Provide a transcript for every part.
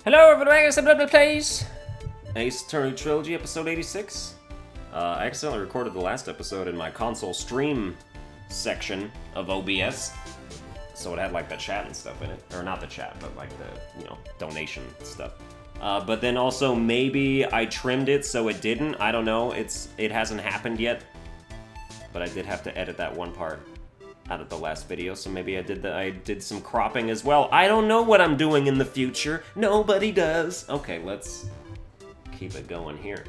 Hello, everybody, it's Albino plays Ace Attorney Trilogy, episode 86. I accidentally recorded the last episode in my console stream section of OBS, so it had like the chat and stuff in it, or not the chat, but like the donation stuff. But then also maybe I trimmed it so it didn't. I don't know. It hasn't happened yet, but I did have to edit that one part out of the last video, so maybe I did some cropping as well. I don't know what I'm doing in the future. Nobody does. Okay, let's keep it going here.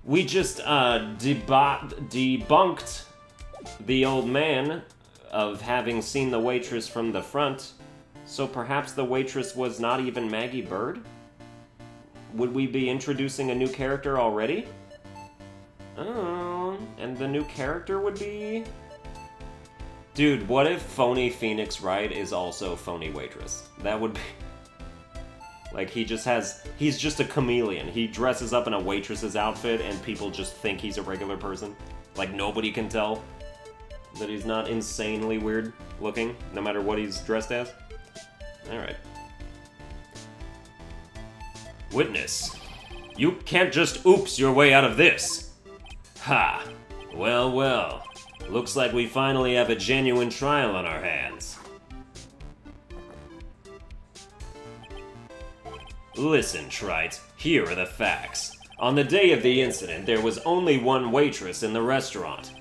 We just debunked the old man of having seen the waitress from the front, so perhaps the waitress was not even Maggie Bird? Would we be introducing a new character already? Oh, and the new character would be... Dude, what if Phony Phoenix Wright is also Phony Waitress? That would be... Like, he's just a chameleon. He dresses up in a waitress's outfit and people just think he's a regular person. Like, nobody can tell that he's not insanely weird looking, no matter what he's dressed as. Alright. Witness, you can't just oops your way out of this. Ha! Well, well. Looks like we finally have a genuine trial on our hands. Listen, Trite, here are the facts. On the day of the incident, there was only one waitress in the restaurant.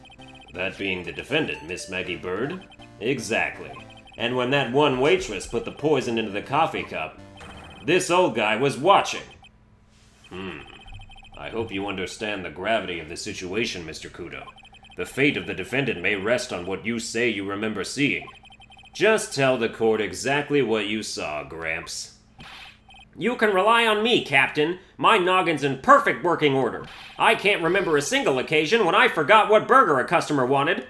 That being the defendant, Miss Maggie Bird? Exactly. And when that one waitress put the poison into the coffee cup, this old guy was watching. I hope you understand the gravity of the situation, Mr. Kudo. The fate of the defendant may rest on what you say you remember seeing. Just tell the court exactly what you saw, Gramps. You can rely on me, Captain. My noggin's in perfect working order. I can't remember a single occasion when I forgot what burger a customer wanted.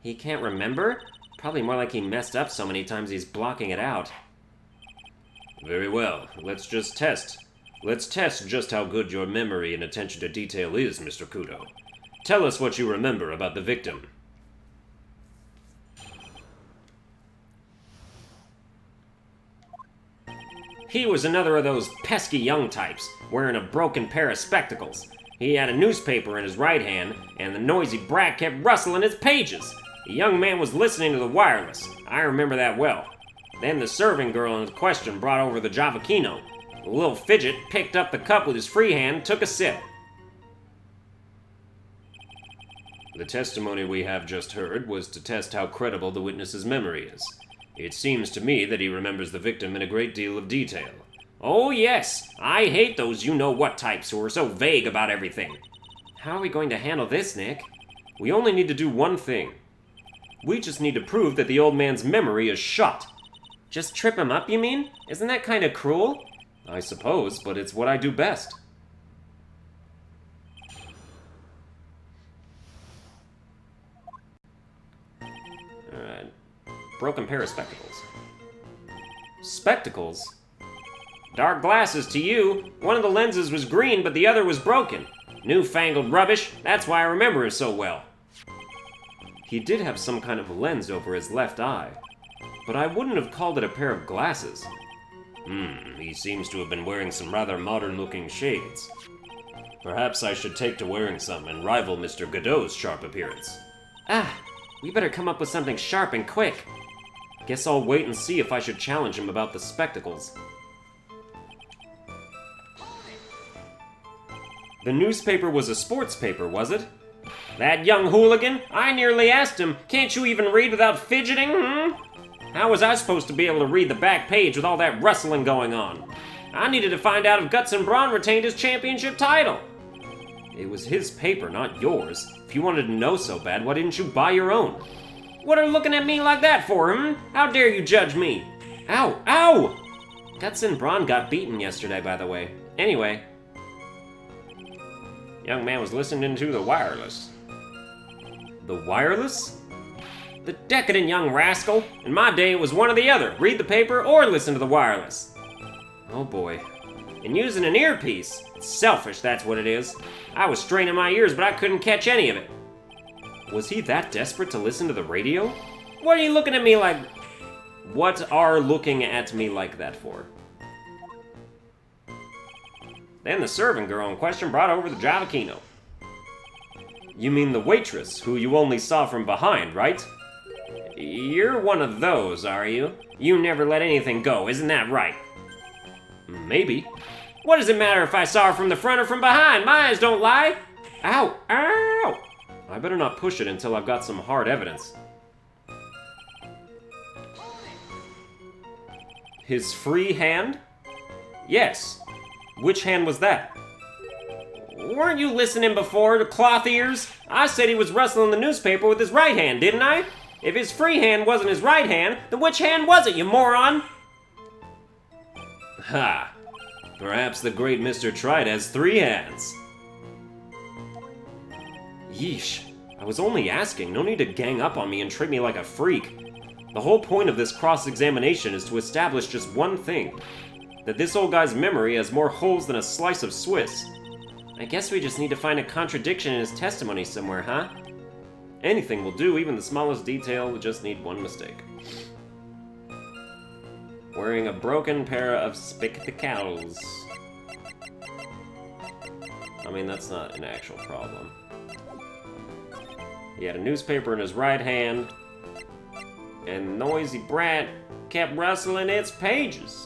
He can't remember? Probably more like he messed up so many times he's blocking it out. Very well. Let's test just how good your memory and attention to detail is, Mr. Kudo. Tell us what you remember about the victim. He was another of those pesky young types, wearing a broken pair of spectacles. He had a newspaper in his right hand, and the noisy brat kept rustling its pages. The young man was listening to the wireless. I remember that well. Then the serving girl in question brought over the Javakino. The little fidget picked up the cup with his free hand and took a sip. The testimony we have just heard was to test how credible the witness's memory is. It seems to me that he remembers the victim in a great deal of detail. Oh yes, I hate those you-know-what types who are so vague about everything. How are we going to handle this, Nick? We only need to do one thing. We just need to prove that the old man's memory is shot. Just trip him up, you mean? Isn't that kind of cruel? I suppose, but it's what I do best. Alright. Broken pair of spectacles. Spectacles? Dark glasses to you. One of the lenses was green, but the other was broken. Newfangled rubbish. That's why I remember it so well. He did have some kind of lens over his left eye, but I wouldn't have called it a pair of glasses. He seems to have been wearing some rather modern-looking shades. Perhaps I should take to wearing some and rival Mr. Godot's sharp appearance. We better come up with something sharp and quick. Guess I'll wait and see if I should challenge him about the spectacles. The newspaper was a sports paper, was it? That young hooligan? I nearly asked him, can't you even read without fidgeting, How was I supposed to be able to read the back page with all that rustling going on? I needed to find out if Guts and Braun retained his championship title. It was his paper, not yours. If you wanted to know so bad, why didn't you buy your own? What are you looking at me like that for, How dare you judge me? Ow! Ow! Guts and Braun got beaten yesterday, by the way. Anyway. Young man was listening to the wireless. The wireless? The decadent young rascal. In my day, it was one or the other. Read the paper or listen to the wireless. Oh boy. And using an earpiece. It's selfish, that's what it is. I was straining my ears, but I couldn't catch any of it. Was he that desperate to listen to the radio? What are you looking at me like... What are looking at me like that for? Then the servant girl in question brought over the Javakino. You mean the waitress, who you only saw from behind, right? You're one of those, are you? You never let anything go, isn't that right? Maybe. What does it matter if I saw her from the front or from behind? My eyes don't lie! Ow! Ow! I better not push it until I've got some hard evidence. His free hand? Yes. Which hand was that? Weren't you listening before, the cloth ears? I said he was rustling the newspaper with his right hand, didn't I? If his free hand wasn't his right hand, then which hand was it, you moron? Ha! Perhaps the great Mr. Trés has 3 hands. Yeesh. I was only asking. No need to gang up on me and treat me like a freak. The whole point of this cross-examination is to establish just one thing. That this old guy's memory has more holes than a slice of Swiss. I guess we just need to find a contradiction in his testimony somewhere, huh? Anything will do, even the smallest detail will just need one mistake. Wearing a broken pair of spectacles. I mean, that's not an actual problem. He had a newspaper in his right hand, and noisy brat kept rustling its pages.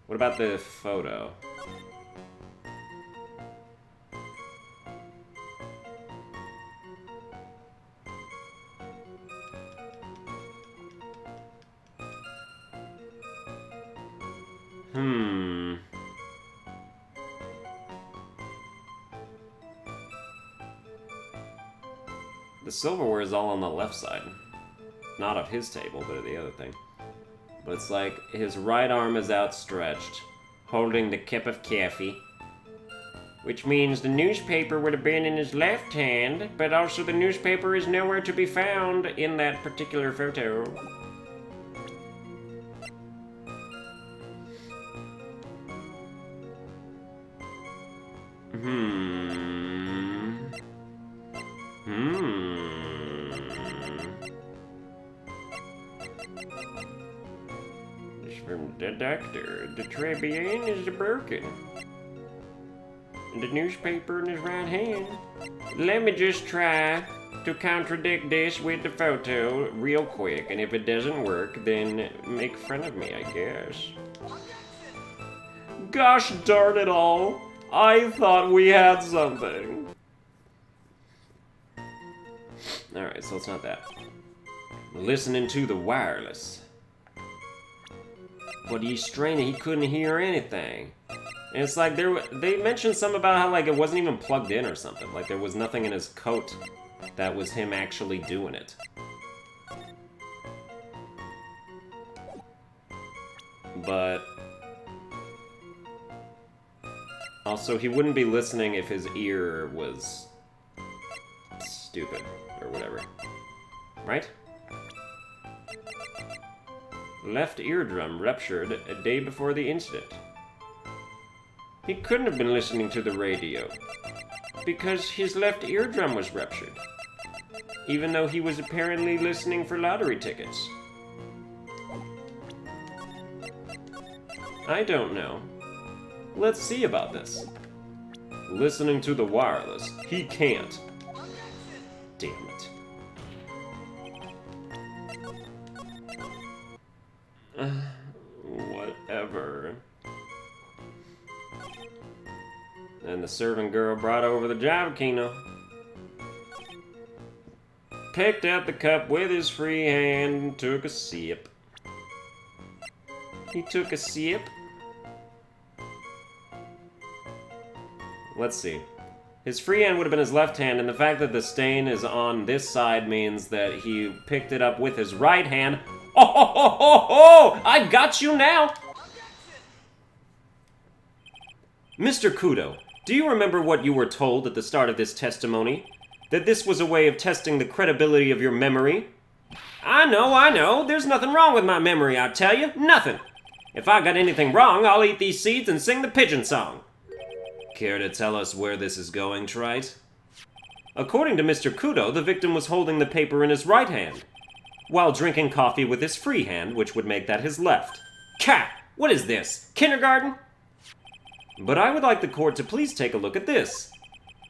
What about the photo? The silverware is all on the left side. Not of his table, but of the other thing. But it's like his right arm is outstretched, holding the cup of coffee. Which means the newspaper would have been in his left hand, but also the newspaper is nowhere to be found in that particular photo. From the doctor, the Tribune is broken. And the newspaper in his right hand. Let me just try to contradict this with the photo real quick, and if it doesn't work, then make fun of me, I guess. Gosh darn it all! I thought we had something. Alright, so it's not that. Listening to the wireless. But he's straining, he couldn't hear anything. And it's like, they mentioned something about how, like, it wasn't even plugged in or something. Like, there was nothing in his coat that was him actually doing it. But also, he wouldn't be listening if his ear was stupid, or whatever. Right? Left eardrum ruptured a day before the incident. He couldn't have been listening to the radio, because his left eardrum was ruptured, even though he was apparently listening for lottery tickets. I don't know. Let's see about this. Listening to the wireless. He can't. Damn it. Whatever. And the servant girl brought over the Javakino. Picked up the cup with his free hand and took a sip. He took a sip. Let's see. His free hand would have been his left hand, and the fact that the stain is on this side means that he picked it up with his right hand. Oh, ho, ho, ho, ho! I got you now! Mr. Kudo, do you remember what you were told at the start of this testimony? That this was a way of testing the credibility of your memory? I know. There's nothing wrong with my memory, I tell you. Nothing. If I got anything wrong, I'll eat these seeds and sing the pigeon song. Care to tell us where this is going, Trite? According to Mr. Kudo, the victim was holding the paper in his right hand, while drinking coffee with his free hand, which would make that his left. Cat! What is this? Kindergarten? But I would like the court to please take a look at this.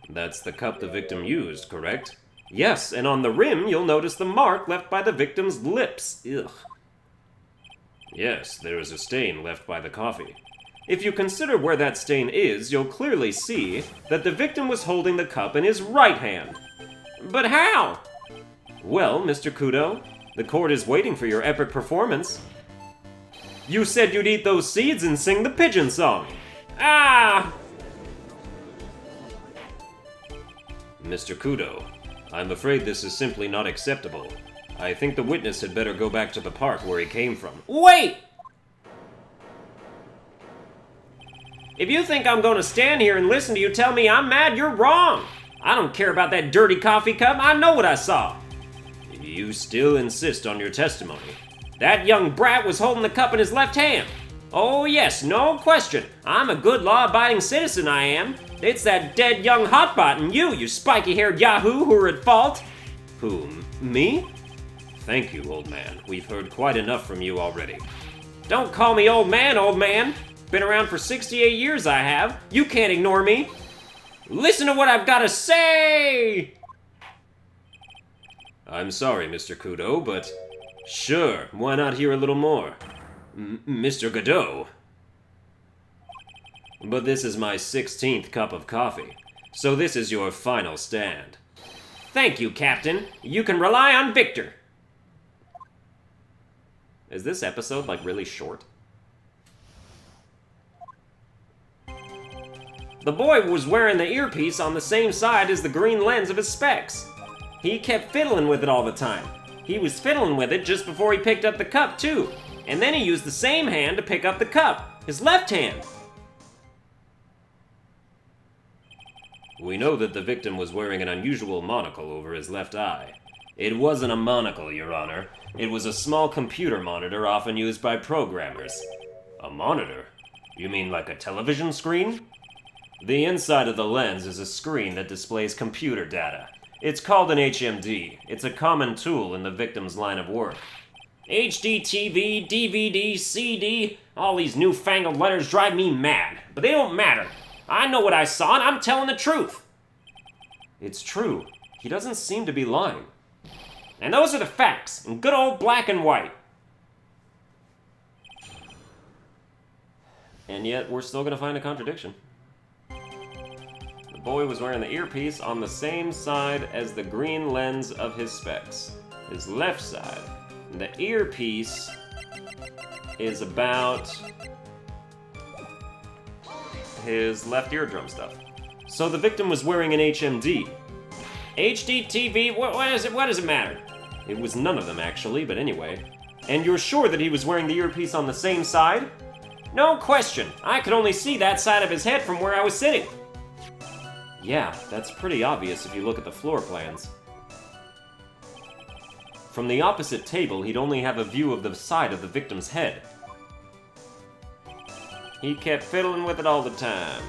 That's the cup the victim used, correct? Yes, and on the rim you'll notice the mark left by the victim's lips. Ugh. Yes, there is a stain left by the coffee. If you consider where that stain is, you'll clearly see that the victim was holding the cup in his right hand. But how? Well, Mr. Kudo, the court is waiting for your epic performance. You said you'd eat those seeds and sing the pigeon song. Ah! Mr. Kudo, I'm afraid this is simply not acceptable. I think the witness had better go back to the park where he came from. Wait! If you think I'm gonna stand here and listen to you tell me I'm mad, you're wrong! I don't care about that dirty coffee cup, I know what I saw! You still insist on your testimony? That young brat was holding the cup in his left hand! Oh yes, no question. I'm a good law-abiding citizen, I am. It's that dead young hotbot and you spiky-haired yahoo who are at fault. Whom? Me? Thank you, old man. We've heard quite enough from you already. Don't call me old man, old man. Been around for 68 years, I have. You can't ignore me. Listen to what I've got to say! I'm sorry, Mr. Kudo, but sure, why not hear a little more? Mr. Godot. But this is my 16th cup of coffee, so this is your final stand. Thank you, Captain. You can rely on Victor. Is this episode, like, really short? The boy was wearing the earpiece on the same side as the green lens of his specs. He kept fiddling with it all the time. He was fiddling with it just before he picked up the cup, too. And then he used the same hand to pick up the cup. His left hand. We know that the victim was wearing an unusual monocle over his left eye. It wasn't a monocle, Your Honor. It was a small computer monitor often used by programmers. A monitor? You mean like a television screen? The inside of the lens is a screen that displays computer data. It's called an HMD. It's a common tool in the victim's line of work. HD TV, DVD, CD, all these newfangled letters drive me mad, but they don't matter. I know what I saw and I'm telling the truth. It's true. He doesn't seem to be lying. And those are the facts, in good old black and white. And yet, we're still gonna find a contradiction. The boy was wearing the earpiece on the same side as the green lens of his specs. His left side. The earpiece is about his left eardrum stuff. So the victim was wearing an HMD. HD TV, what does it matter? It was none of them actually, but anyway. And you're sure that he was wearing the earpiece on the same side? No question, I could only see that side of his head from where I was sitting. Yeah, that's pretty obvious if you look at the floor plans. From the opposite table, he'd only have a view of the side of the victim's head. He kept fiddling with it all the time.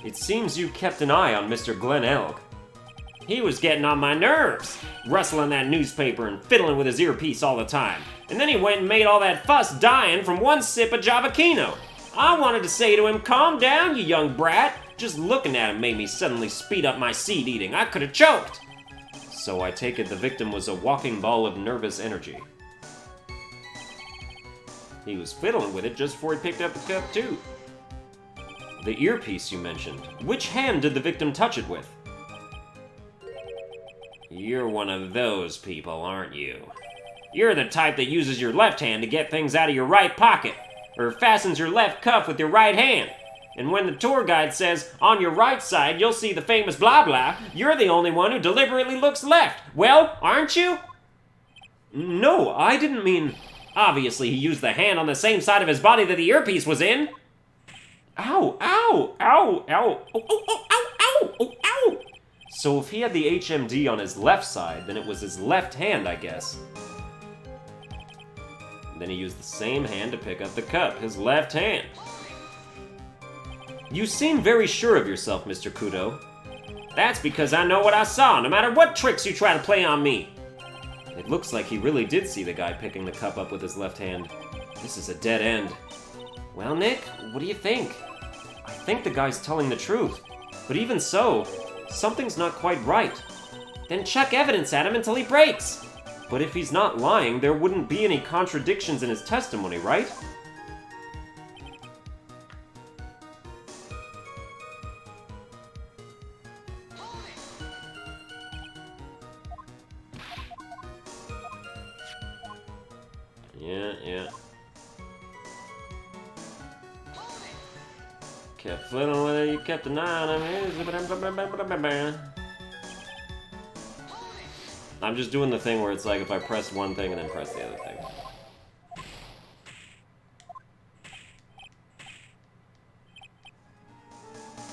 It seems you kept an eye on Mr. Glenn Elk. He was getting on my nerves, rustling that newspaper and fiddling with his earpiece all the time. And then he went and made all that fuss dying from one sip of Javakino. I wanted to say to him, calm down, you young brat. Just looking at him made me suddenly speed up my seed eating. I could have choked. So I take it the victim was a walking ball of nervous energy. He was fiddling with it just before he picked up the cup, too. The earpiece you mentioned. Which hand did the victim touch it with? You're one of those people, aren't you? You're the type that uses your left hand to get things out of your right pocket, or fastens your left cuff with your right hand. And when the tour guide says, on your right side, you'll see the famous blah blah, you're the only one who deliberately looks left. Well, aren't you? No, I didn't mean... Obviously, he used the hand on the same side of his body that the earpiece was in. Ow, ow, ow, ow, oh, oh, oh, ow, ow, oh, ow. So if he had the HMD on his left side, then it was his left hand, I guess. Then he used the same hand to pick up the cup, his left hand. You seem very sure of yourself, Mr. Kudo. That's because I know what I saw, no matter what tricks you try to play on me. It looks like he really did see the guy picking the cup up with his left hand. This is a dead end. Well, Nick, what do you think? I think the guy's telling the truth. But even so, something's not quite right. Then chuck evidence at him until he breaks. But if he's not lying, there wouldn't be any contradictions in his testimony, right? Yeah. Kept flitting with it, you kept an eye on him. I'm just doing the thing where it's like if I press one thing and then press the other thing.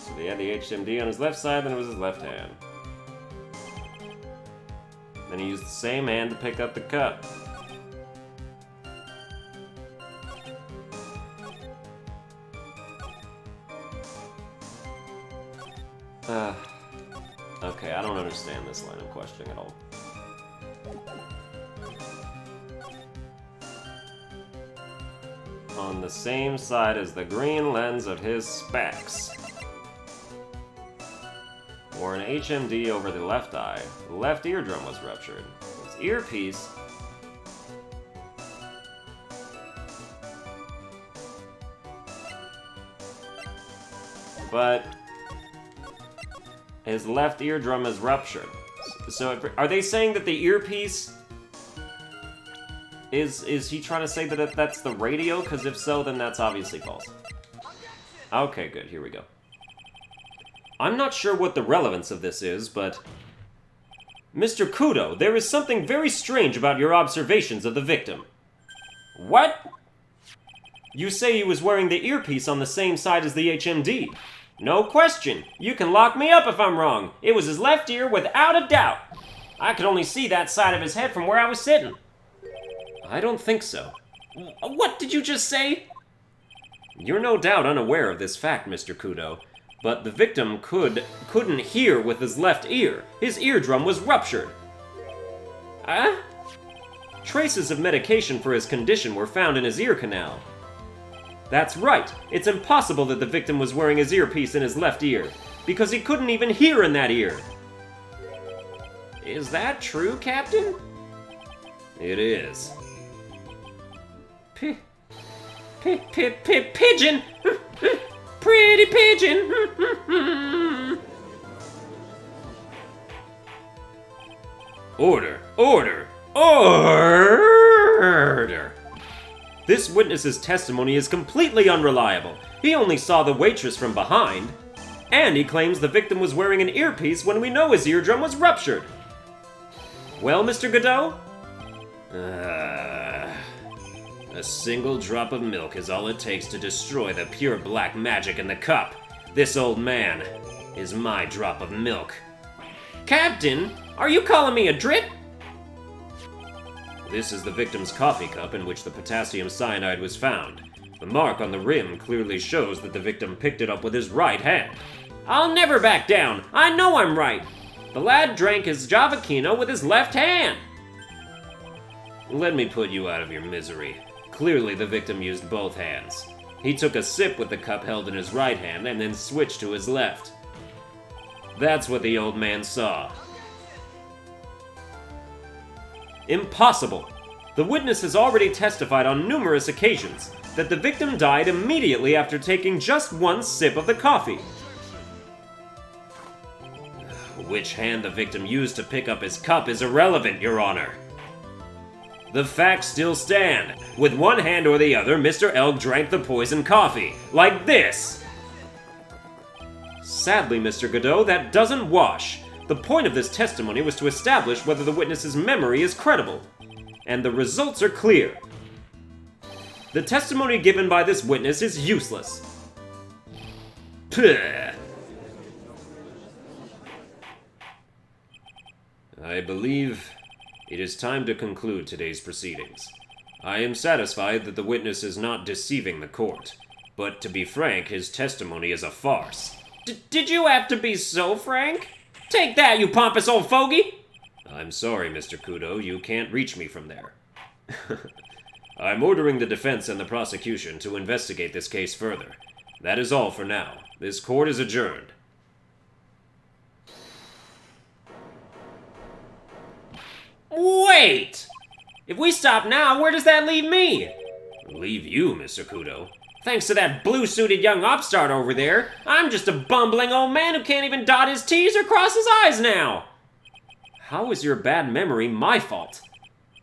So he had the HMD on his left side, then it was his left hand. Then he used the same hand to pick up the cup. Okay, I don't understand this line of questioning at all. On the same side as the green lens of his specs. Wore an HMD over the left eye. The left eardrum was ruptured. His earpiece... But... his left eardrum is ruptured. So, are they saying that the earpiece... Is he trying to say that that's the radio? Because if so, then that's obviously false. Okay, good. Here we go. I'm not sure what the relevance of this is, but... Mr. Kudo, there is something very strange about your observations of the victim. What? You say he was wearing the earpiece on the same side as the HMD. No question. You can lock me up if I'm wrong. It was his left ear without a doubt. I could only see that side of his head from where I was sitting. I don't think so. What did you just say? You're no doubt unaware of this fact, Mr. Kudo, but the victim couldn't hear with his left ear. His eardrum was ruptured. Huh? Traces of medication for his condition were found in his ear canal. That's right. It's impossible that the victim was wearing his earpiece in his left ear, because he couldn't even hear in that ear. Is that true, Captain? It is. Pigeon! Pretty pigeon! Order! This witness's testimony is completely unreliable. He only saw the waitress from behind, and he claims the victim was wearing an earpiece when we know his eardrum was ruptured. Well, Mr. Godot? A single drop of milk is all it takes to destroy the pure black magic in the cup. This old man is my drop of milk. Captain, are you calling me a drip? This is the victim's coffee cup in which the potassium cyanide was found. The mark on the rim clearly shows that the victim picked it up with his right hand. I'll never back down. I know I'm right. The lad drank his Javakino with his left hand. Let me put you out of your misery. Clearly the victim used both hands. He took a sip with the cup held in his right hand and then switched to his left. That's what the old man saw. Impossible! The witness has already testified on numerous occasions that the victim died immediately after taking just one sip of the coffee. Which hand the victim used to pick up his cup is irrelevant, Your Honor. The facts still stand. With one hand or the other, Mr. Elg drank the poisoned coffee. Like this! Sadly, Mr. Godot, that doesn't wash. The point of this testimony was to establish whether the witness's memory is credible. And the results are clear. The testimony given by this witness is useless. Puh. I believe it is time to conclude today's proceedings. I am satisfied that the witness is not deceiving the court. But to be frank, his testimony is a farce. Did you have to be so frank? Take that, you pompous old fogey! I'm sorry, Mr. Kudo, you can't reach me from there. I'm ordering the defense and the prosecution to investigate this case further. That is all for now. This court is adjourned. Wait! If we stop now, where does that leave me? Leave you, Mr. Kudo. Thanks to that blue-suited young upstart over there, I'm just a bumbling old man who can't even dot his T's or cross his I's now. How is your bad memory my fault?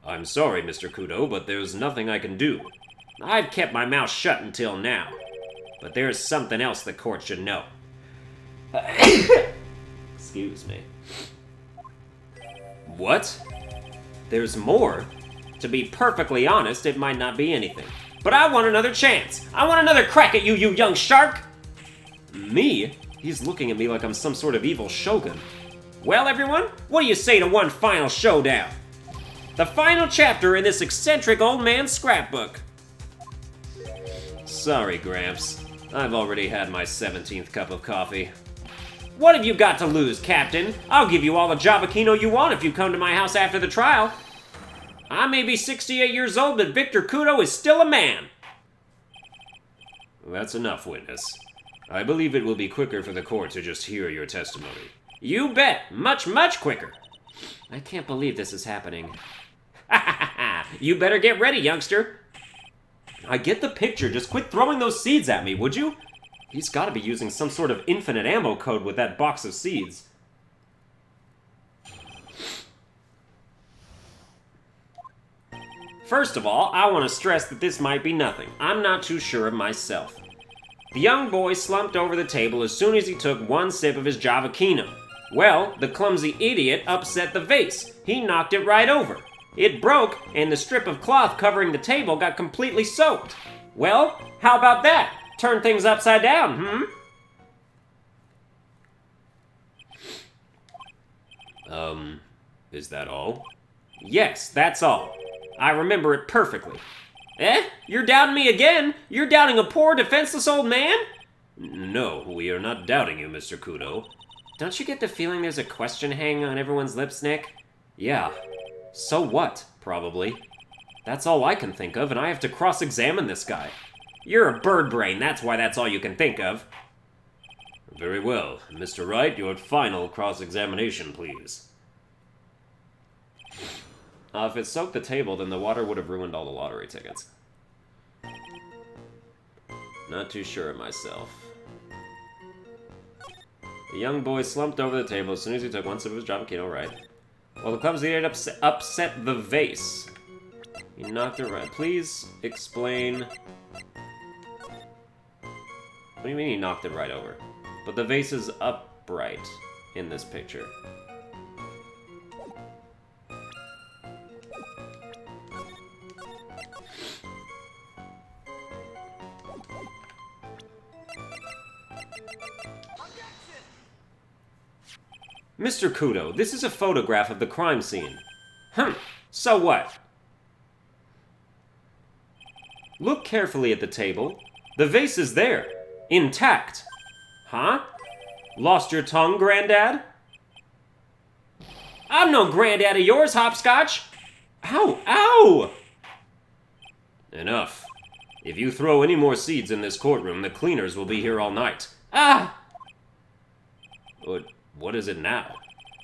I'm sorry, Mr. Kudo, but there's nothing I can do. I've kept my mouth shut until now. But there's something else the court should know. Excuse me. What? There's more? To be perfectly honest, it might not be anything. But I want another chance. I want another crack at you, you young shark! Me? He's looking at me like I'm some sort of evil shogun. Well, everyone, what do you say to one final showdown? The final chapter in this eccentric old man's scrapbook. Sorry, Gramps. I've already had my 17th cup of coffee. What have you got to lose, Captain? I'll give you all the Javakino you want if you come to my house after the trial. I may be 68 years old, but Victor Kudo is still a man. That's enough, witness. I believe it will be quicker for the court to just hear your testimony. You bet! Much, much quicker. I can't believe this is happening. You better get ready, youngster. I get the picture. Just quit throwing those seeds at me, would you? He's got to be using some sort of infinite ammo code with that box of seeds. First of all, I want to stress that this might be nothing. I'm not too sure of myself. The young boy slumped over the table as soon as he took one sip of his Javakino. Well, the clumsy idiot upset the vase. He knocked it right over. It broke, and the strip of cloth covering the table got completely soaked. Well, how about that? Turn things upside down, Is that all? Yes, that's all. I remember it perfectly. Eh? You're doubting me again? You're doubting a poor, defenseless old man? No, we are not doubting you, Mr. Kudo. Don't you get the feeling there's a question hanging on everyone's lips, Nick? Yeah. So what, probably. That's all I can think of, and I have to cross-examine this guy. You're a bird brain, that's why that's all you can think of. Very well. Mr. Wright, your final cross-examination, please. If it soaked the table, then the water would have ruined all the lottery tickets. Not too sure of myself. The young boy slumped over the table as soon as he took one sip of his Javakino, right? Well, the clumsy idiot upset the vase. He knocked it right. Please explain. What do you mean he knocked it right over? But the vase is upright in this picture. Mr. Kudo, this is a photograph of the crime scene. So what? Look carefully at the table. The vase is there. Intact. Huh? Lost your tongue, Granddad? I'm no granddad of yours, Hopscotch! Ow! Ow! Enough. If you throw any more seeds in this courtroom, the cleaners will be here all night. Ah! What is it now?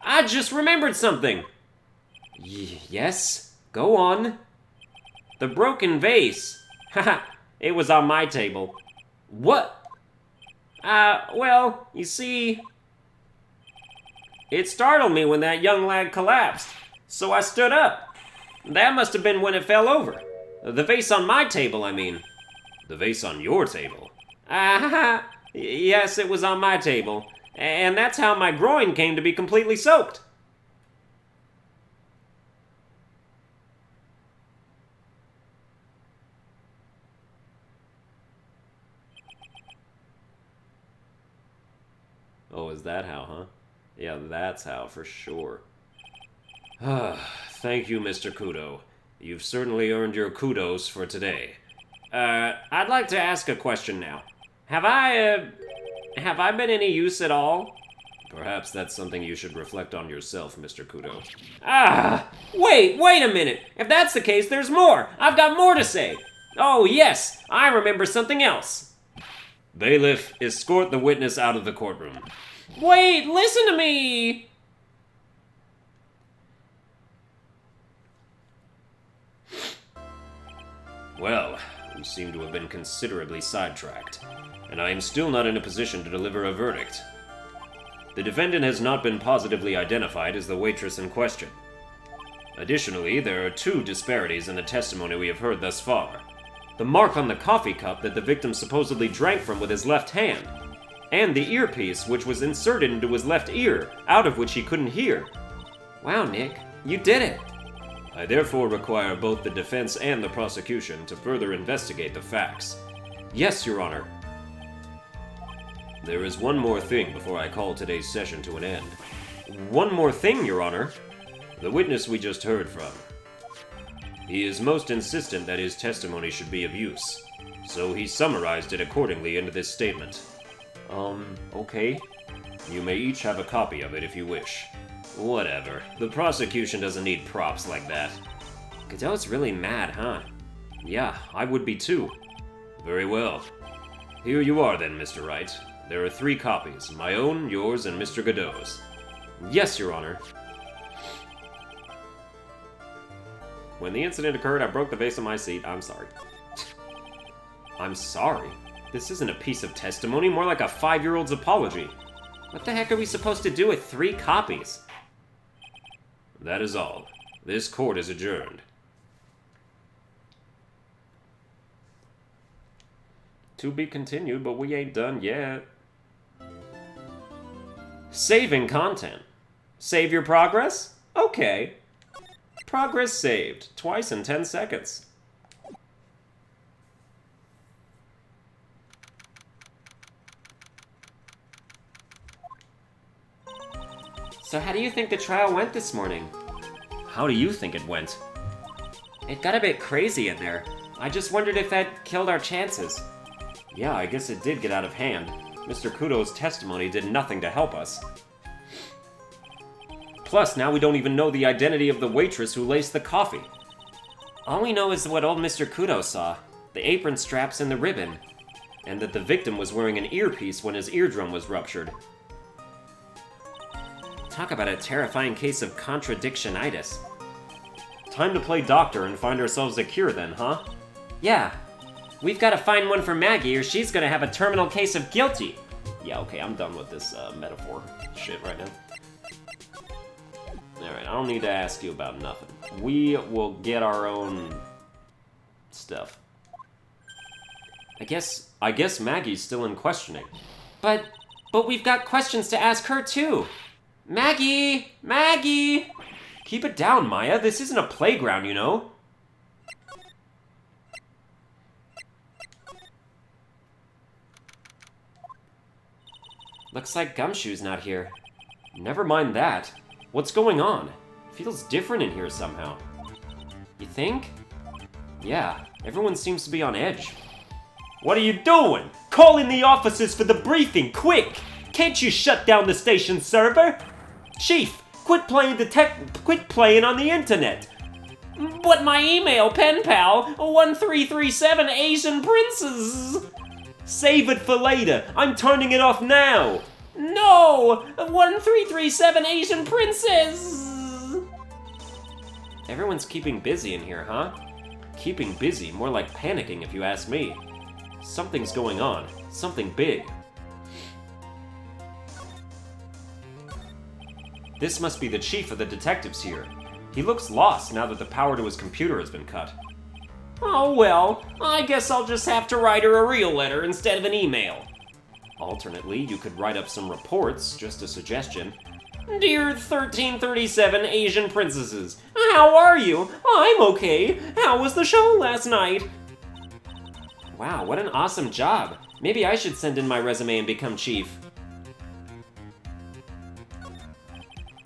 I just remembered something! Yes? Go on. The broken vase. Haha, it was on my table. What? Well, you see... It startled me when that young lad collapsed, so I stood up. That must have been when it fell over. The vase on my table, I mean. The vase on your table? Yes, it was on my table. And that's how my groin came to be completely soaked. Oh, is that how, huh? Yeah, that's how, for sure. Thank you, Mr. Kudo. You've certainly earned your kudos for today. I'd like to ask a question now. Have I been any use at all? Perhaps that's something you should reflect on yourself, Mr. Kudo. Wait a minute! If that's the case, there's more! I've got more to say! Oh, yes! I remember something else! Bailiff, escort the witness out of the courtroom. Wait, listen to me! Well, we seem to have been considerably sidetracked, and I am still not in a position to deliver a verdict. The defendant has not been positively identified as the waitress in question. Additionally, there are two disparities in the testimony we have heard thus far. The mark on the coffee cup that the victim supposedly drank from with his left hand, and the earpiece which was inserted into his left ear, out of which he couldn't hear. Wow, Nick, you did it! I therefore require both the defense and the prosecution to further investigate the facts. Yes, Your Honor. There is one more thing before I call today's session to an end. One more thing, Your Honor? The witness we just heard from. He is most insistent that his testimony should be of use, so he summarized it accordingly into this statement. Okay. You may each have a copy of it if you wish. Whatever. The prosecution doesn't need props like that. Godot's really mad, huh? Yeah, I would be too. Very well. Here you are then, Mr. Wright. There are 3 copies, my own, yours, and Mr. Godot's. Yes, Your Honor. When the incident occurred, I broke the vase on my seat. I'm sorry. I'm sorry? This isn't a piece of testimony, more like a 5-year-old's apology. What the heck are we supposed to do with 3 copies? That is all. This court is adjourned. To be continued, but we ain't done yet. Saving content. Save your progress? Okay. Progress saved. Twice in 10 seconds. So how do you think the trial went this morning? How do you think it went? It got a bit crazy in there. I just wondered if that killed our chances. Yeah, I guess it did get out of hand. Mr. Kudo's testimony did nothing to help us. Plus, now we don't even know the identity of the waitress who laced the coffee. All we know is what old Mr. Kudo saw. The apron straps and the ribbon. And that the victim was wearing an earpiece when his eardrum was ruptured. Talk about a terrifying case of contradictionitis. Time to play doctor and find ourselves a cure then, huh? Yeah. We've got to find one for Maggie or she's gonna have a terminal case of guilty. Yeah, okay, I'm done with this metaphor shit right now. Alright, I don't need to ask you about nothing. We will get our own stuff. I guess Maggie's still in questioning. But we've got questions to ask her too. Maggie! Maggie! Keep it down, Maya. This isn't a playground, you know? Looks like Gumshoe's not here. Never mind that. What's going on? Feels different in here somehow. You think? Yeah, everyone seems to be on edge. What are you doing? Call in the officers for the briefing, quick! Can't you shut down the station server? Chief, quit playing on the internet. But my email, pen pal, 1337 Asian Princes. Save it for later. I'm turning it off now. No! 1337 Asian Princes! Everyone's keeping busy in here, huh? Keeping busy, more like panicking if you ask me. Something's going on. Something big. This must be the chief of the detectives here. He looks lost now that the power to his computer has been cut. Oh well, I guess I'll just have to write her a real letter instead of an email. Alternately, you could write up some reports, just a suggestion. Dear 1337 Asian Princesses, how are you? I'm okay. How was the show last night? Wow, what an awesome job. Maybe I should send in my resume and become chief.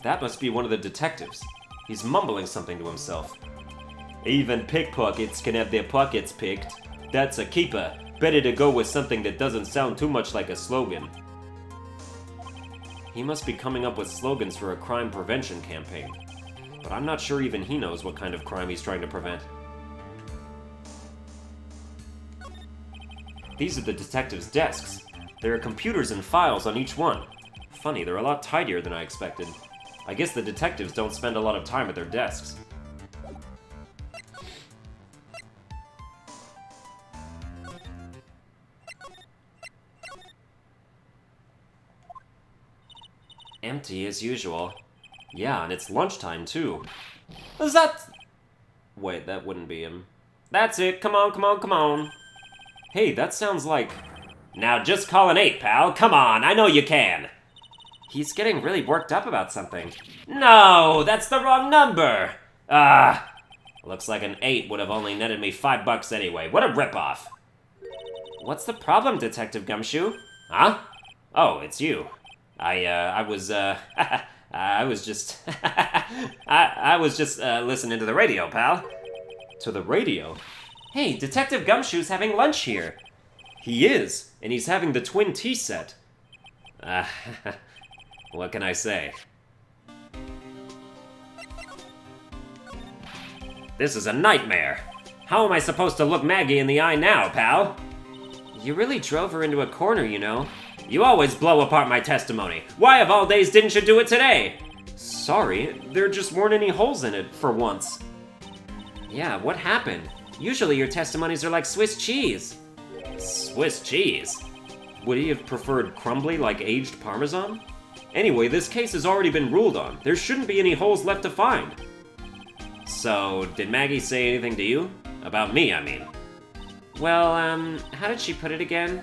That must be one of the detectives. He's mumbling something to himself. Even pickpockets can have their pockets picked. That's a keeper. Better to go with something that doesn't sound too much like a slogan. He must be coming up with slogans for a crime prevention campaign. But I'm not sure even he knows what kind of crime he's trying to prevent. These are the detectives' desks. There are computers and files on each one. Funny, they're a lot tidier than I expected. I guess the detectives don't spend a lot of time at their desks. Empty as usual. Yeah, and it's lunchtime too. Is that... Wait, that wouldn't be him. That's it, come on, come on, come on. Hey, that sounds like... Now just call an 8, pal, come on, I know you can. He's getting really worked up about something. No, that's the wrong number. Looks like an 8 would have only netted me $5 anyway. What a ripoff. What's the problem, Detective Gumshoe? Huh? Oh, it's you. I was just listening to the radio, pal. To the radio? Hey, Detective Gumshoe's having lunch here. He is, and he's having the twin tea set. What can I say? This is a nightmare. How am I supposed to look Maggie in the eye now, pal? You really drove her into a corner, you know. You always blow apart my testimony. Why of all days didn't you do it today? Sorry, there just weren't any holes in it, for once. Yeah, what happened? Usually your testimonies are like Swiss cheese. Swiss cheese? Would he have preferred crumbly like aged Parmesan? Anyway, this case has already been ruled on. There shouldn't be any holes left to find. So, did Maggie say anything to you? About me, I mean. Well, how did she put it again?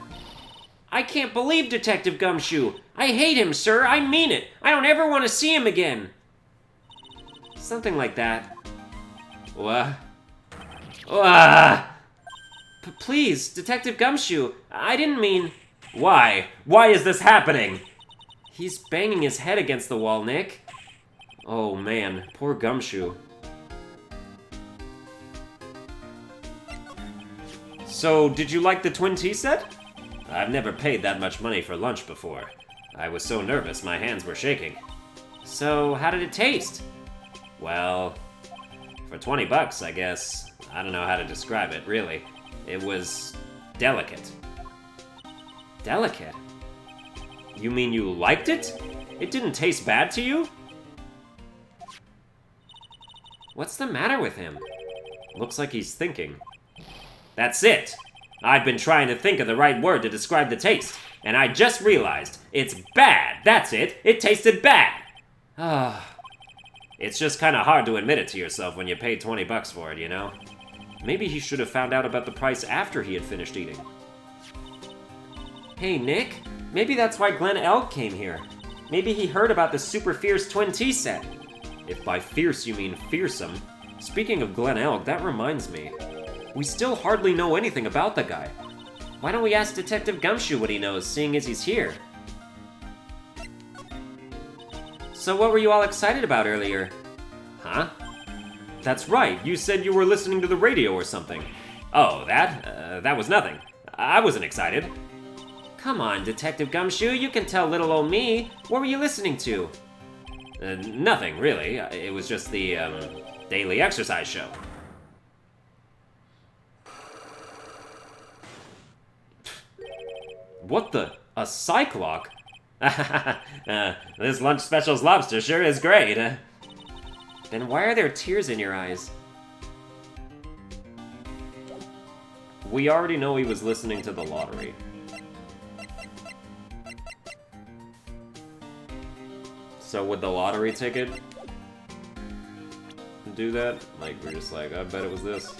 I can't believe Detective Gumshoe. I hate him, sir. I mean it. I don't ever want to see him again. Something like that. What? Please, Detective Gumshoe. I didn't mean... Why? Why is this happening? He's banging his head against the wall, Nick. Oh, man. Poor Gumshoe. So, did you like the twin tea set? I've never paid that much money for lunch before. I was so nervous, my hands were shaking. So, how did it taste? Well, for $20, I guess. I don't know how to describe it, really. It was delicate. Delicate? You mean you liked it? It didn't taste bad to you? What's the matter with him? Looks like he's thinking. That's it! I've been trying to think of the right word to describe the taste, and I just realized it's bad. That's it. It tasted bad. It's just kind of hard to admit it to yourself when you paid $20 for it, you know? Maybe he should have found out about the price after he had finished eating. Hey, Nick. Maybe that's why Glenn Elk came here. Maybe he heard about the super fierce twin tea set. If by fierce you mean fearsome. Speaking of Glenn Elk, that reminds me. We still hardly know anything about the guy. Why don't we ask Detective Gumshoe what he knows, seeing as he's here? So what were you all excited about earlier? Huh? That's right, you said you were listening to the radio or something. Oh, that was nothing. I wasn't excited. Come on, Detective Gumshoe, you can tell little old me. What were you listening to? Nothing, really. It was just the, daily exercise show. What the? A Cyclock? This lunch special's lobster sure is great. Then why are there tears in your eyes? We already know he was listening to the lottery. So would the lottery ticket do that? Like, we're just like, I bet it was this.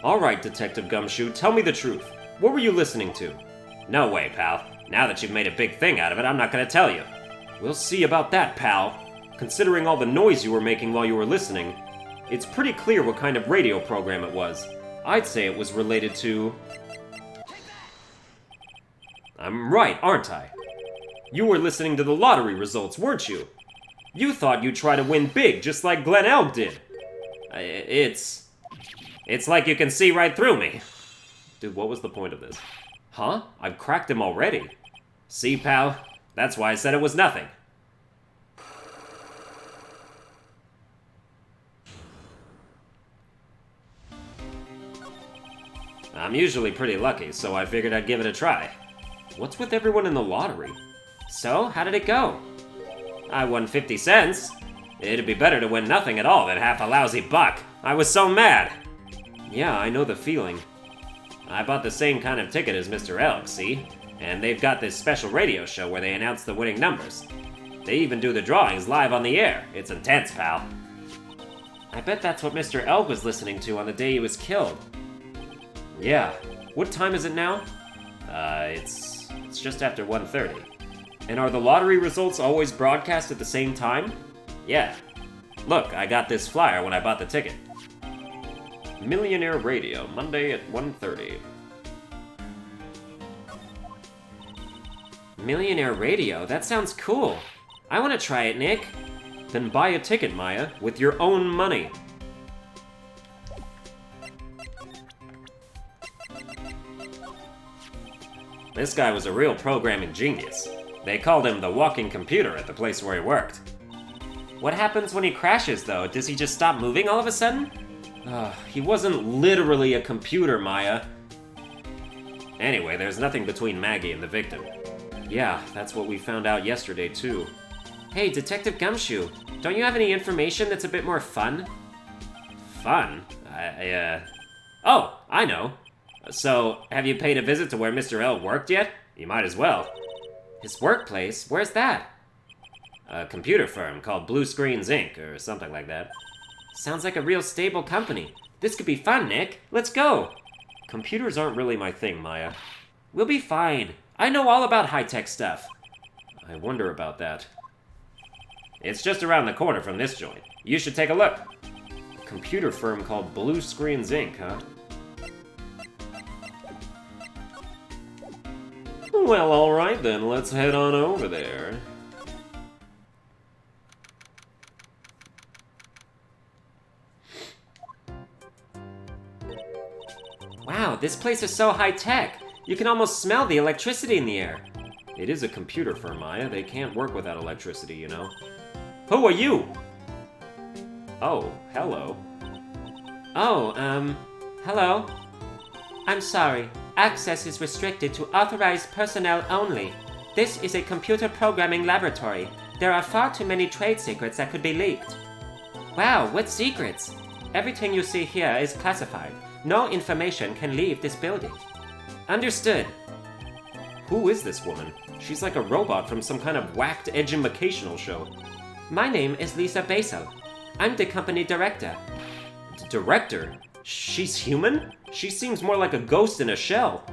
Alright, Detective Gumshoe, tell me the truth. What were you listening to? No way, pal. Now that you've made a big thing out of it, I'm not gonna tell you. We'll see about that, pal. Considering all the noise you were making while you were listening. It's pretty clear what kind of radio program it was. I'd say it was related to... I'm right, aren't I? You were listening to the lottery results, weren't you? You thought you'd try to win big, just like Glen Elg did. It's like you can see right through me. Dude, what was the point of this? Huh? I've cracked him already. See, pal? That's why I said it was nothing. I'm usually pretty lucky, so I figured I'd give it a try. What's with everyone in the lottery? So, how did it go? I won 50 cents. It'd be better to win nothing at all than half a lousy buck. I was so mad. Yeah, I know the feeling. I bought the same kind of ticket as Mr. Elk, see? And they've got this special radio show where they announce the winning numbers. They even do the drawings live on the air. It's intense, pal. I bet that's what Mr. Elk was listening to on the day he was killed. Yeah. What time is it now? It's just after 1:30. And are the lottery results always broadcast at the same time? Yeah. Look, I got this flyer when I bought the ticket. Millionaire Radio, Monday at 1:30. Millionaire Radio? That sounds cool. I want to try it, Nick. Then buy a ticket, Maya, with your own money. This guy was a real programming genius. They called him the walking computer at the place where he worked. What happens when he crashes, though? Does he just stop moving all of a sudden? He wasn't literally a computer, Maya. Anyway, there's nothing between Maggie and the victim. Yeah, that's what we found out yesterday, too. Hey, Detective Gumshoe, don't you have any information that's a bit more fun? Fun? Oh, I know. So, have you paid a visit to where Mr. L worked yet? You might as well. His workplace? Where's that? A computer firm called Blue Screens Inc. or something like that. Sounds like a real stable company. This could be fun, Nick. Let's go. Computers aren't really my thing, Maya. We'll be fine. I know all about high-tech stuff. I wonder about that. It's just around the corner from this joint. You should take a look. A computer firm called Blue Screens Inc., huh? Well, alright then, let's head on over there. Wow, this place is so high-tech. You can almost smell the electricity in the air. It is a computer firm, Maya. They can't work without electricity, you know. Who are you? Oh, hello. Oh, hello? I'm sorry. Access is restricted to authorized personnel only. This is a computer programming laboratory. There are far too many trade secrets that could be leaked. Wow, what secrets? Everything you see here is classified. No information can leave this building. Understood. Who is this woman? She's like a robot from some kind of whacked educational show. My name is Lisa Basel. I'm the company director. Director? She's human? She seems more like a ghost in a shell.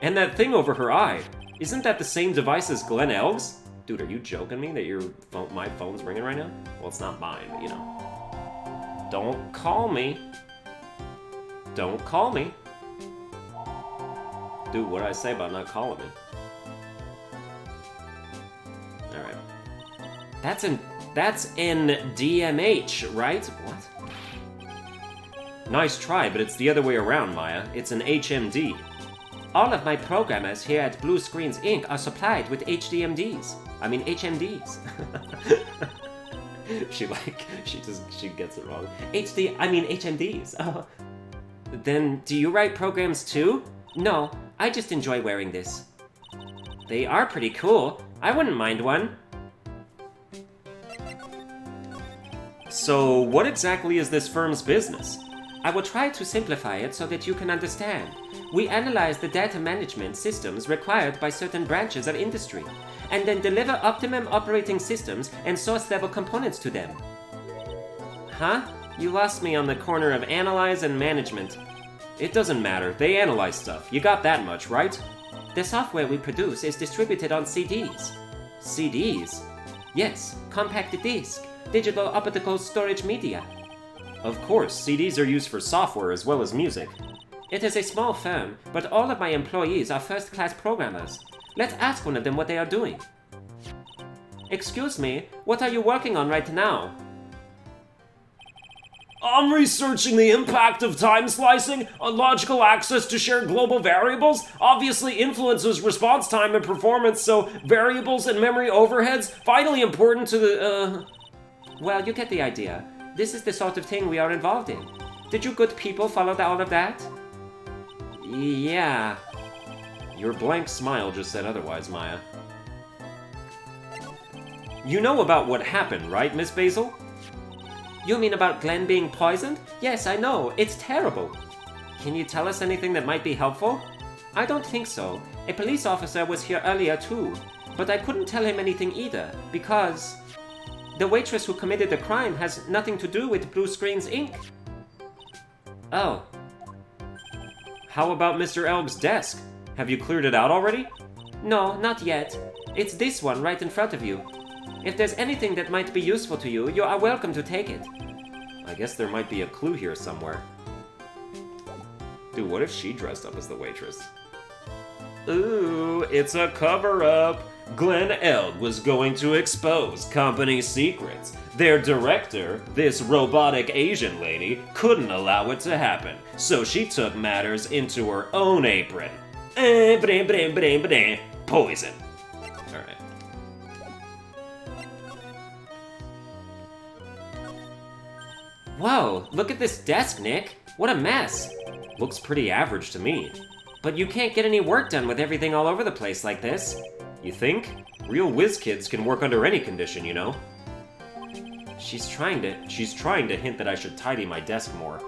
And that thing over her eye, isn't that the same device as Glen Elg's? Dude, are you joking me that my phone's ringing right now? Well, it's not mine, but you know. Don't call me. Don't call me. Dude, what did I say about not calling me? Alright. That's in DMH, right? What? Nice try, but it's the other way around, Maya. It's an HMD. All of my programmers here at Blue Screens Inc. are supplied with HMDs. She gets it wrong. HMDs. Oh. Then, do you write programs too? No, I just enjoy wearing this. They are pretty cool. I wouldn't mind one. So, what exactly is this firm's business? I will try to simplify it so that you can understand. We analyze the data management systems required by certain branches of industry, and then deliver optimum operating systems and source-level components to them. Huh? You lost me on the corner of analyze and management. It doesn't matter, they analyze stuff. You got that much, right? The software we produce is distributed on CDs. CDs? Yes, compact disc, digital optical storage media. Of course, CDs are used for software as well as music. It is a small firm, but all of my employees are first-class programmers. Let's ask one of them what they are doing. Excuse me, what are you working on right now? I'm researching the impact of time slicing on logical access to shared global variables. Obviously influences response time and performance, so variables and memory overheads vitally important to the, Well, you get the idea. This is the sort of thing we are involved in. Did you good people follow all of that? Yeah. Your blank smile just said otherwise, Maya. You know about what happened, right, Miss Basil? You mean about Glenn being poisoned? Yes, I know. It's terrible. Can you tell us anything that might be helpful? I don't think so. A police officer was here earlier too. But I couldn't tell him anything either, because the waitress who committed the crime has nothing to do with Blue Screens Inc. Oh. How about Mr. Elg's desk? Have you cleared it out already? No, not yet. It's this one right in front of you. If there's anything that might be useful to you, you are welcome to take it. I guess there might be a clue here somewhere. Dude, what if she dressed up as the waitress? Ooh, it's a cover-up! Glenn Elg was going to expose company secrets. Their director, this robotic Asian lady, couldn't allow it to happen, so she took matters into her own apron. Poison. Alright. Whoa, look at this desk, Nick. What a mess. Looks pretty average to me. But you can't get any work done with everything all over the place like this. You think? Real whiz kids can work under any condition, you know? She's trying to hint that I should tidy my desk more.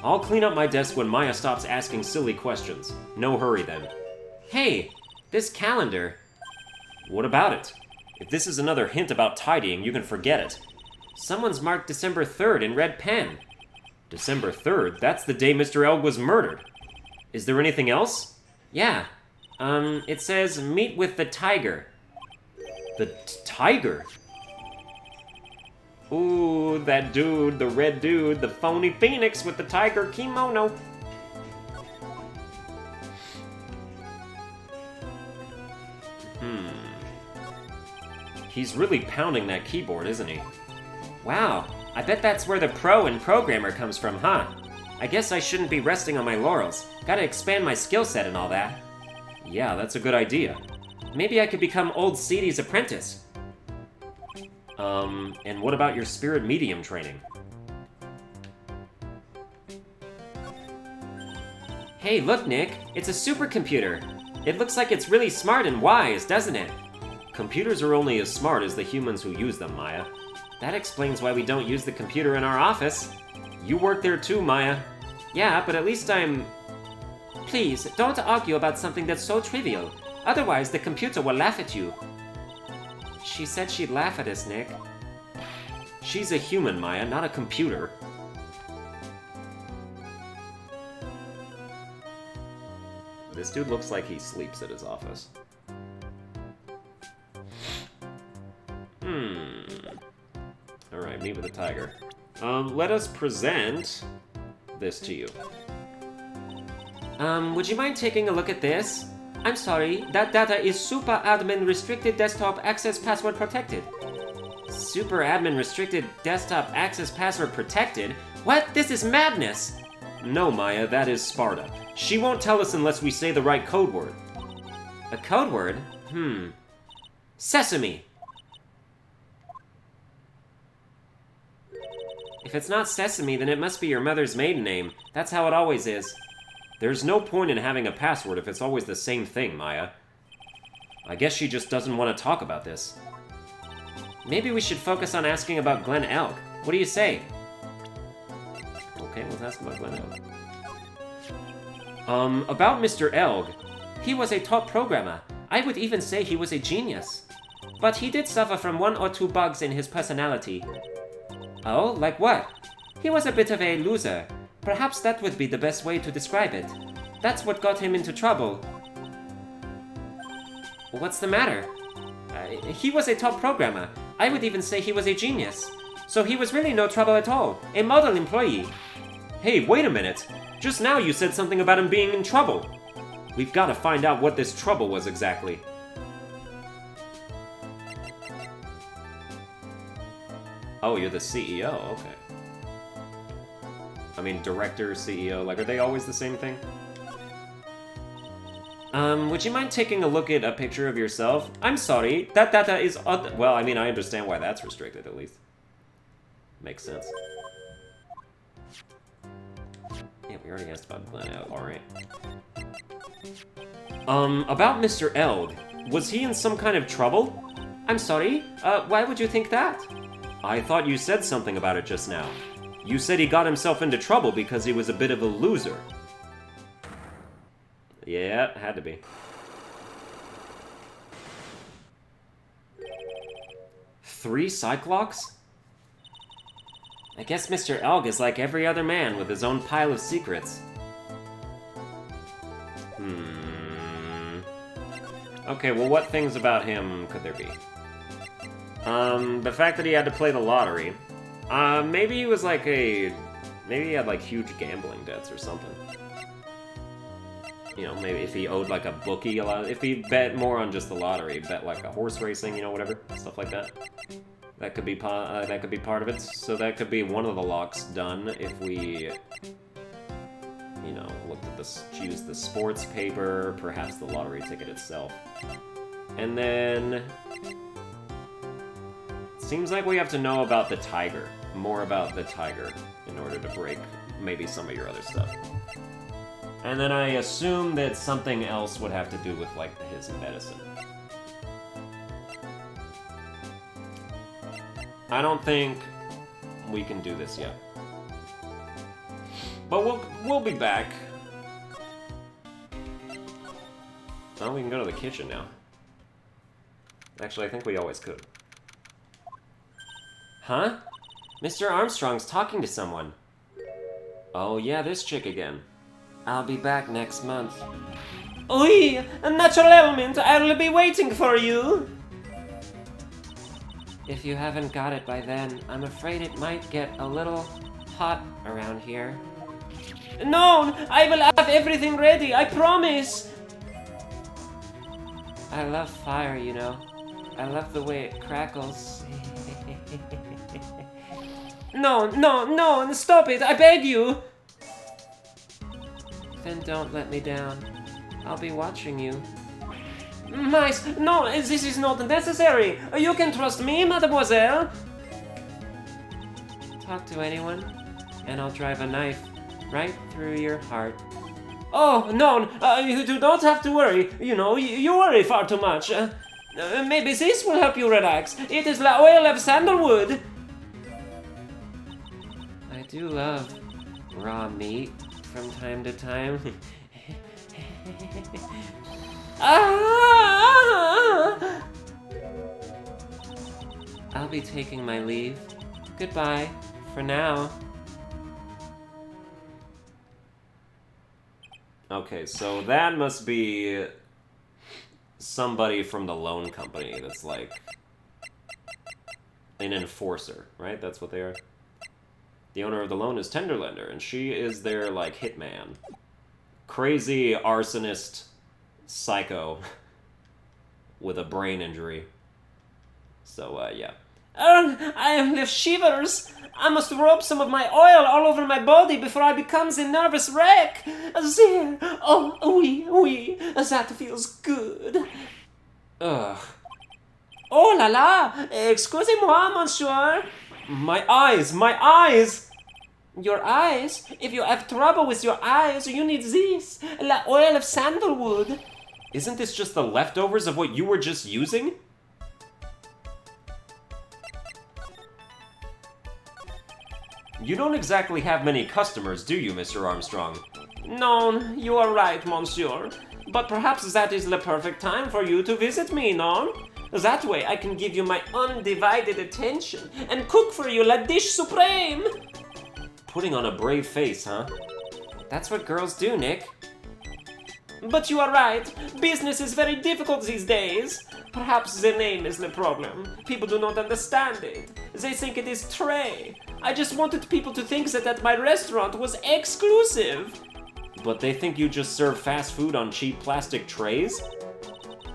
I'll clean up my desk when Maya stops asking silly questions. No hurry then. Hey, this calendar. What about it? If this is another hint about tidying, you can forget it. Someone's marked December 3rd in red pen. December 3rd? That's the day Mr. Elg was murdered. Is there anything else? Yeah. It says, meet with the tiger. The tiger? Ooh, that dude, the red dude, the phony phoenix with the tiger kimono. He's really pounding that keyboard, isn't he? Wow, I bet that's where the pro and programmer comes from, huh? I guess I shouldn't be resting on my laurels. Gotta expand my skill set and all that. Yeah, that's a good idea. Maybe I could become old CD's apprentice. And what about your spirit medium training? Hey, look, Nick. It's a supercomputer. It looks like it's really smart and wise, doesn't it? Computers are only as smart as the humans who use them, Maya. That explains why we don't use the computer in our office. You work there too, Maya. Yeah, but at least I'm... Please, don't argue about something that's so trivial. Otherwise, the computer will laugh at you. She said she'd laugh at us, Nick. She's a human, Maya, not a computer. This dude looks like he sleeps at his office. Alright, meet with the tiger. Let us present this to you. Would you mind taking a look at this? I'm sorry, that data is super admin restricted desktop access password protected. Super admin restricted desktop access password protected? What? This is madness! No, Maya, that is Sparta. She won't tell us unless we say the right code word. A code word? Sesame! If it's not Sesame, then it must be your mother's maiden name. That's how it always is. There's no point in having a password if it's always the same thing, Maya. I guess she just doesn't want to talk about this. Maybe we should focus on asking about Glenn Elg. What do you say? Okay, let's ask about Glenn Elg. About Mr. Elg. He was a top programmer. I would even say he was a genius. But he did suffer from 1 or 2 bugs in his personality. Oh, like what? He was a bit of a loser. Perhaps that would be the best way to describe it. That's what got him into trouble. What's the matter? He was a top programmer. I would even say he was a genius. So he was really no trouble at all. A model employee. Hey, wait a minute. Just now you said something about him being in trouble. We've got to find out what this trouble was exactly. Oh, you're the CEO, okay. I mean, director, CEO, like, are they always the same thing? Would you mind taking a look at a picture of yourself? I'm sorry, that data is well, I mean, I understand why that's restricted, at least. Makes sense. Yeah, we already asked about Glenn Eld, alright. About Mr. Eld, was he in some kind of trouble? I'm sorry, why would you think that? I thought you said something about it just now. You said he got himself into trouble because he was a bit of a loser. Yeah, it had to be. 3 Cyclocks? I guess Mr. Elg is like every other man with his own pile of secrets. Okay, well, what things about him could there be? The fact that he had to play the lottery. Maybe he was like maybe he had like huge gambling debts or something. You know, maybe if he owed like a bookie a lot, if he bet more on just the lottery, bet like a horse racing, you know, whatever, stuff like that. That could be part of it. So that could be one of the locks done if we, you know, looked at this, choose the sports paper, perhaps the lottery ticket itself. And then seems like we have to know about the tiger, more about the tiger, in order to break maybe some of your other stuff. And then I assume that something else would have to do with, like, his medicine. I don't think we can do this yet. But we'll be back. Oh, we can go to the kitchen now. Actually, I think we always could. Huh? Mr. Armstrong's talking to someone. Oh yeah, this chick again. I'll be back next month. Oui, a natural element, I'll be waiting for you. If you haven't got it by then, I'm afraid it might get a little hot around here. No, I will have everything ready, I promise. I love fire, you know. I love the way it crackles. No, stop it, I beg you. Then don't let me down. I'll be watching you. Mice, no, this is not necessary. You can trust me, mademoiselle. Talk to anyone, and I'll drive a knife right through your heart. Oh, no, you do not have to worry. You know, you worry far too much. Maybe this will help you relax. It is the oil of sandalwood. I do love raw meat from time to time. I'll be taking my leave. Goodbye, for now. Okay, so that must be somebody from the loan company that's like an enforcer, right? That's what they are. The owner of the loan is Tenderlender, and she is their, like, hitman. Crazy arsonist psycho with a brain injury. So, yeah. I have shivers. I must rub some of my oil all over my body before I become the nervous wreck. There. Oh, oui, that feels good. Ugh. Oh la la, excusez-moi, monsieur. My eyes! Your eyes? If you have trouble with your eyes, you need this, la oil of sandalwood. Isn't this just the leftovers of what you were just using? You don't exactly have many customers, do you, Mr. Armstrong? No, you are right, monsieur. But perhaps that is the perfect time for you to visit me, no? That way I can give you my undivided attention and cook for you la dish supreme. Putting on a brave face, huh? That's what girls do, Nick. But you are right. Business is very difficult these days. Perhaps the name is the problem. People do not understand it. They think it is Trés. I just wanted people to think that my restaurant was exclusive. But they think you just serve fast food on cheap plastic trays?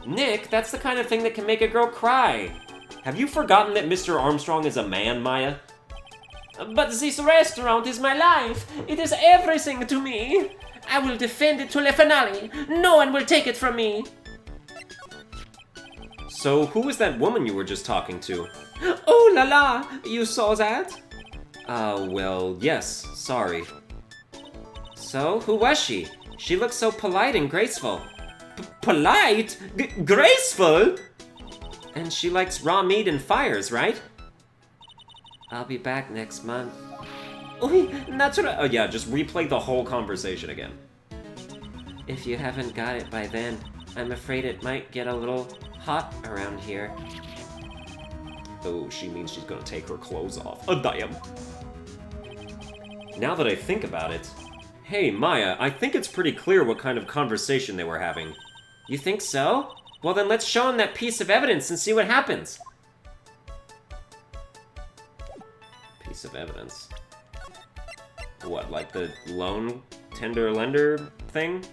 Nick, that's the kind of thing that can make a girl cry. Have you forgotten that Mr. Armstrong is a man, Maya? But this restaurant is my life. It is everything to me. I will defend it to the finale. No one will take it from me. So, who was that woman you were just talking to? Oh la la, you saw that? Well, yes, sorry. So, who was she? She looked so polite and graceful. Polite? Graceful? And she likes raw meat and fires, right? I'll be back next month. Oui, natural. Oh yeah, just replay the whole conversation again. If you haven't got it by then, I'm afraid it might get a little hot around here. Oh, she means she's gonna take her clothes off. Oh, damn. Now that I think about it... Hey, Maya, I think it's pretty clear what kind of conversation they were having. You think so? Well then let's show him that piece of evidence and see what happens. Piece of evidence? What, like the loan tender lender thing?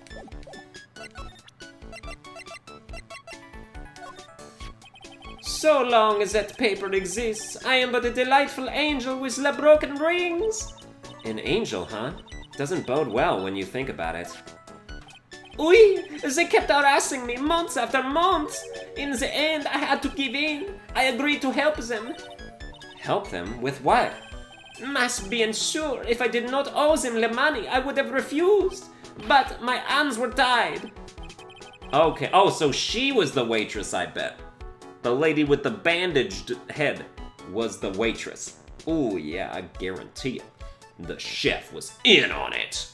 So long as that paper exists, I am but a delightful angel with the broken rings. An angel, huh? Doesn't bode well when you think about it. Oui, they kept harassing me months after months. In the end, I had to give in. I agreed to help them. Help them? With what? Must be sure, if I did not owe them the money, I would have refused. But my hands were tied. Okay, oh, so she was the waitress, I bet. The lady with the bandaged head was the waitress. Oh yeah, I guarantee it. The chef was in on it.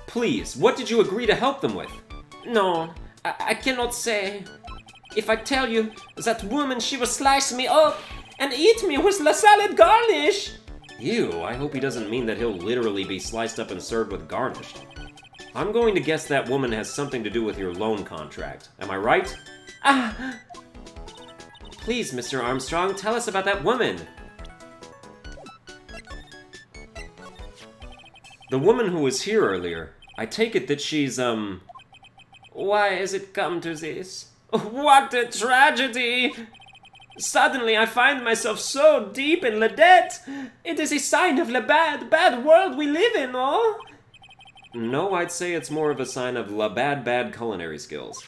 Please, what did you agree to help them with? No, I cannot say. If I tell you, that woman, she will slice me up and eat me with the salad garnish. Ew, I hope he doesn't mean that he'll literally be sliced up and served with garnish. I'm going to guess that woman has something to do with your loan contract. Am I right? Please, Mr. Armstrong, tell us about that woman. The woman who was here earlier, I take it that she's, Why has it come to this? What a tragedy! Suddenly I find myself so deep in the debt. It is a sign of the bad world we live in, oh? No, I'd say it's more of a sign of la bad culinary skills.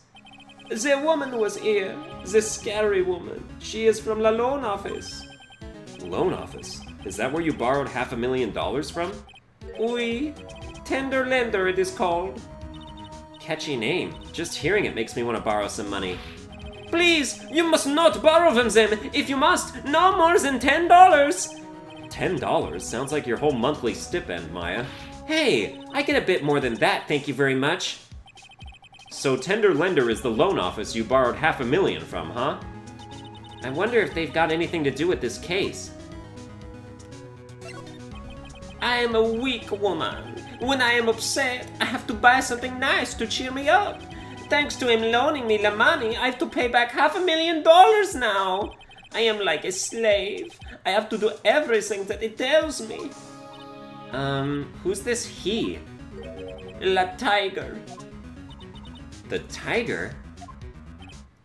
The woman was here, the scary woman. She is from the loan office. Loan office? Is that where you borrowed $500,000 from? Oui, tender lender it is called. Catchy name. Just hearing it makes me want to borrow some money. Please, you must not borrow from them. If you must, no more than $10. $10? Sounds like your whole monthly stipend, Maya. Hey, I get a bit more than that, thank you very much. So Tender Lender is the loan office you borrowed $500,000 from, huh? I wonder if they've got anything to do with this case. I am a weak woman. When I am upset, I have to buy something nice to cheer me up. Thanks to him loaning me the money, I have to pay back $500,000 now. I am like a slave. I have to do everything that it tells me. Who's this he? La Tiger. The tiger?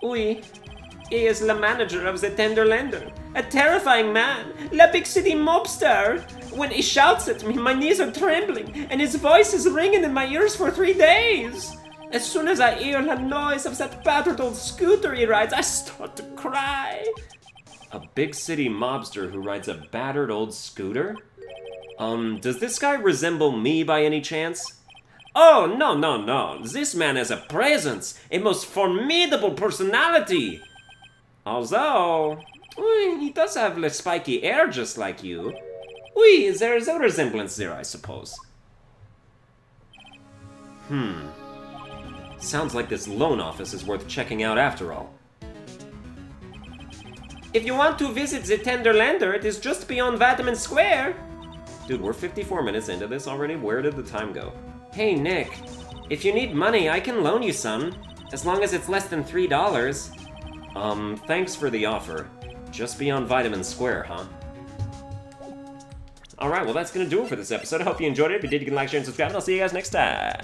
Oui. He is the manager of the Tender Lender. A terrifying man. La big city mobster. When he shouts at me, my knees are trembling, and his voice is ringing in my ears for 3 days. As soon as I hear the noise of that battered old scooter he rides, I start to cry. A big city mobster who rides a battered old scooter? Does this guy resemble me by any chance? Oh, no. This man has a presence, a most formidable personality. Although, he does have the spiky hair just like you. There is a resemblance there, I suppose. Sounds like this loan office is worth checking out after all. If you want to visit the Tender Lender, it is just beyond Vitamin Square. Dude, we're 54 minutes into this already? Where did the time go? Hey, Nick. If you need money, I can loan you some. As long as it's less than $3. Thanks for the offer. Just beyond Vitamin Square, huh? Alright, well that's gonna do it for this episode. I hope you enjoyed it. If you did, you can like, share, and subscribe, and I'll see you guys next time.